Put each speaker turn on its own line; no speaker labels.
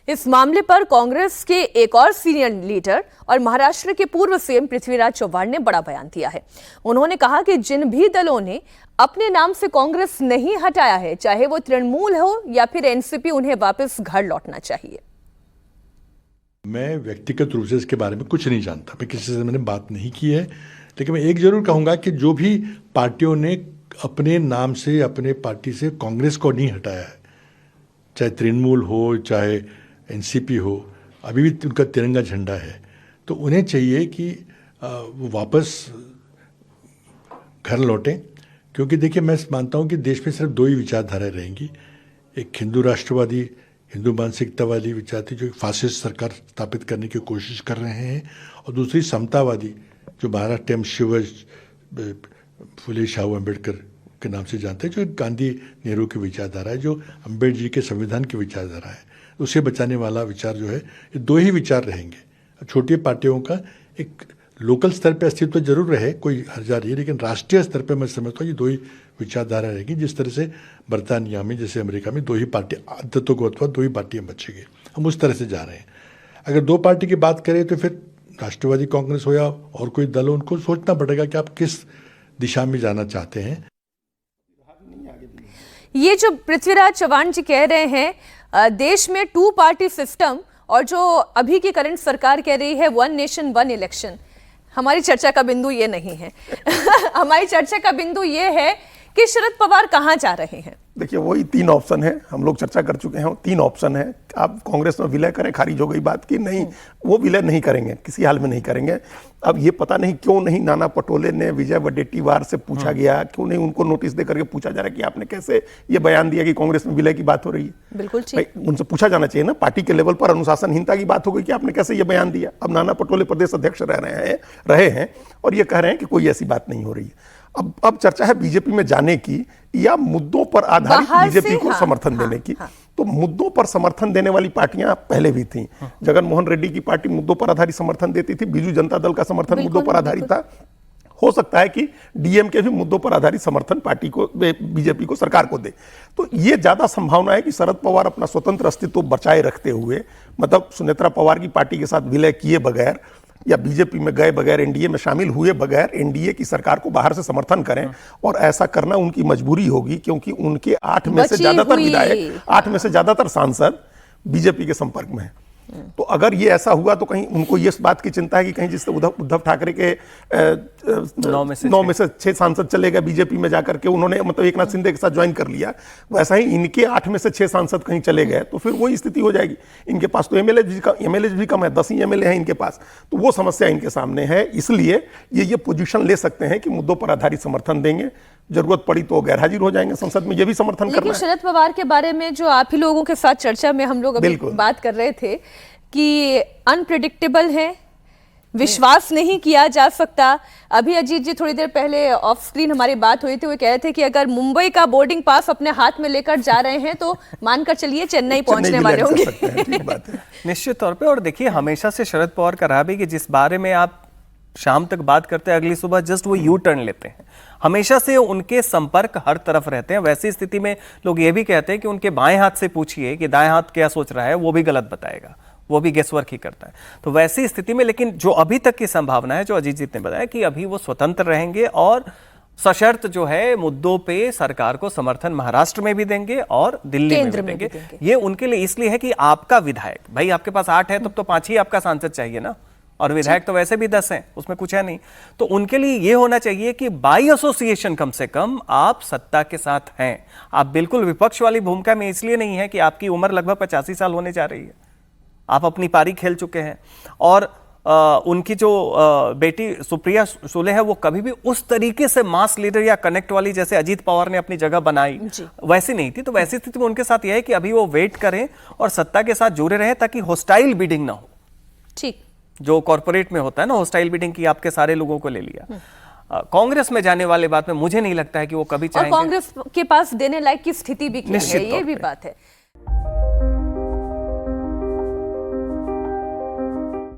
इस मामले पर कांग्रेस के एक और सीनियर लीडर और महाराष्ट्र के पूर्व सीएम पृथ्वीराज चव्हाण ने बड़ा बयान दिया है। उन्होंने कहा कि जिन भी दलों ने अपने नाम से कांग्रेस नहीं हटाया है, चाहे वो तृणमूल हो या फिर एनसीपी, उन्हें वापस घर लौटना चाहिए।
मैं व्यक्तिगत रूप से इसके बारे में कुछ नहीं जानता, मैं किसी से मैंने बात नहीं की है, लेकिन मैं एक जरूर कहूँगा कि जो भी पार्टियों ने अपने नाम से, अपने पार्टी से कांग्रेस को नहीं हटाया है, चाहे तृणमूल हो चाहे एनसीपी हो, अभी भी उनका तिरंगा झंडा है, तो उन्हें चाहिए कि वो वापस घर लौटें। क्योंकि देखिए, मैं मानता हूँ कि देश में सिर्फ दो ही विचारधाराएं रहेंगी, एक हिंदू राष्ट्रवादी, हिंदू मानसिकता वाली विचारधारा जो फासिस्ट सरकार स्थापित करने की कोशिश कर रहे हैं, और दूसरी समतावादी जो महाराष्ट्र शिव फुले शाहू अम्बेडकर के नाम से जानते हैं, जो गांधी नेहरू की विचारधारा है, जो अम्बेडकर जी के संविधान की विचारधारा है, उसे बचाने वाला विचार जो है, ये दो ही विचार रहेंगे। छोटी पार्टियों का एक लोकल स्तर पर अस्तित्व जरूर रहे, कोई हर्जा नहीं है, लेकिन राष्ट्रीय स्तर पर मैं समझता हूँ ये दो ही विचारधारा रहेगी। जिस तरह से बर्तानिया में, जैसे अमेरिका में दो ही पार्टी आदतों को, अथवा दो ही पार्टियाँ बचेगी, हम उस तरह से जा रहे हैं। अगर दो पार्टी की बात करें तो फिर राष्ट्रवादी कांग्रेस हो या और कोई दल हो, उनको सोचना पड़ेगा कि आप किस दिशा में जाना चाहते हैं।
ये जो पृथ्वीराज चव्हाण जी कह रहे हैं, देश में 2 पार्टी सिस्टम, और जो अभी की करंट सरकार कह रही है 1 नेशन 1 इलेक्शन, हमारी चर्चा का बिंदु ये नहीं है। हमारी चर्चा का बिंदु ये है कि शरद पवार कहां जा रहे हैं।
देखिए, वही 3 ऑप्शन है, हम लोग चर्चा कर चुके हैं। 3 ऑप्शन है, आप कांग्रेस में विलय करें, खारिज हो गई बात की नहीं, वो विलय नहीं करेंगे, किसी हाल में नहीं करेंगे। अब ये पता नहीं क्यों नहीं नाना पटोले ने विजय वडेट्टीवार से पूछा गया, क्यों नहीं उनको नोटिस दे करके पूछा जा रहा है कि आपने कैसे ये बयान दिया कि कांग्रेस में विलय की बात हो रही है।
बिल्कुल ठीक,
उनसे पूछा जाना चाहिए ना, पार्टी के लेवल पर अनुशासनहीनता की बात हो गई कि आपने कैसे ये बयान दिया। अब नाना पटोले प्रदेश अध्यक्ष रहे हैं और ये कह रहे हैं कि कोई ऐसी बात नहीं हो रही है। अब चर्चा है बीजेपी में जाने की या मुद्दों पर आधारित बीजेपी को समर्थन देने की। तो मुद्दों पर समर्थन देने वाली पार्टियां पहले भी थीं। जगन मोहन रेड्डी की पार्टी मुद्दों पर आधारित समर्थन देती थी, बीजू जनता दल का समर्थन मुद्दों पर आधारित था। हो सकता है कि डीएमके भी मुद्दों पर आधारित समर्थन पार्टी को, बीजेपी को, सरकार को दे। तो ये ज्यादा संभावना है कि शरद पवार अपना स्वतंत्र अस्तित्व बचाए रखते हुए, मतलब सुनेत्रा पवार की पार्टी के साथ विलय किए बगैर या बीजेपी में गए बगैर, एनडीए में शामिल हुए बगैर एनडीए की सरकार को बाहर से समर्थन करें। और ऐसा करना उनकी मजबूरी होगी, क्योंकि उनके 8 में से ज्यादातर विधायक, 8 में से ज्यादातर सांसद बीजेपी के संपर्क में हैं। तो अगर ये ऐसा हुआ तो कहीं उनको ये बात की चिंता है कि कहीं जिससे उद्धव ठाकरे के 9 में से 6 सांसद चले गए बीजेपी में जाकर के, उन्होंने मतलब एकनाथ शिंदे के साथ ज्वाइन कर लिया, वैसा ही इनके 8 में से 6 सांसद कहीं चले गए तो फिर वही स्थिति हो जाएगी। इनके पास तो एमएलए भी कम है, 10 ही एमएलए हैं इनके पास, तो वो समस्या इनके सामने है। इसलिए ये पोजीशन ले सकते हैं कि मुद्दों पर आधारित समर्थन देंगे, जरूरत पड़ी तो गैर हाजिर हो जाएंगे संसद में, ये भी समर्थन करना है।
लेकिन शरद पवार के बारे में जो आप ही लोगों के साथ चर्चा में हम लोग अभी बात कर रहे थे कि अनप्रेडिक्टेबल है, विश्वास नहीं किया जा सकता। अभी अजीत जी थोड़ी देर पहले ऑफ स्क्रीन हमारी बात हुई थी, वो कह रहे थे कि अगर मुंबई का बोर्डिंग पास अपने हाथ में लेकर जा रहे हैं तो मानकर चलिए चेन्नई पहुंचने वाले होंगे।
निश्चित तौर पे। और देखिए, हमेशा से शरद पवार का रहा भी कि जिस बारे में आप शाम तक बात करते हैं, अगली सुबह जस्ट वो यू टर्न लेते हैं। हमेशा से उनके संपर्क हर तरफ रहते हैं। वैसी स्थिति में लोग ये भी कहते हैं कि उनके बाएं हाथ से पूछिए कि दाएं हाथ क्या सोच रहा है, वो भी गलत बताएगा, वो भी गेसवर्क ही करता है। तो वैसी स्थिति में, लेकिन जो अभी तक की संभावना है, जो अजीत जी ने बताया कि अभी वो स्वतंत्र रहेंगे और सशर्त जो है मुद्दों पे सरकार को समर्थन महाराष्ट्र में भी देंगे और दिल्ली में भी देंगे। ये उनके लिए इसलिए है कि आपका विधायक, भाई आपके पास 8 है, तब तो 5 ही आपका सांसद चाहिए ना, और विधायक तो वैसे भी 10 हैं, उसमें कुछ है नहीं। तो उनके लिए ये होना चाहिए कि बाई एसोसिएशन कम से कम आप सत्ता के साथ हैं। आप बिल्कुल विपक्ष वाली भूमिका में इसलिए नहीं है कि आपकी उम्र लगभग 85 साल होने जा रही है, आप अपनी पारी खेल चुके हैं। और उनकी जो बेटी सुप्रिया सुले है, वो कभी भी उस तरीके से मास लीडर या कनेक्ट वाली जैसे अजीत पवार ने अपनी जगह बनाई वैसी नहीं थी। तो वैसी स्थिति में उनके साथ यह है कि अभी वो वेट करें और सत्ता के साथ जुड़े रहें, ताकि होस्टाइल बिडिंग ना हो।
ठीक,
जो कॉर्पोरेट में होता है ना, होस्टाइल बिडिंग की, आपके सारे लोगों को ले लिया। कांग्रेस में जाने वाले बात में मुझे नहीं लगता है कि वो कभी चाहेंगे।
और कांग्रेस के पास देने लायक की स्थिति भी क्या है, ये भी बात है।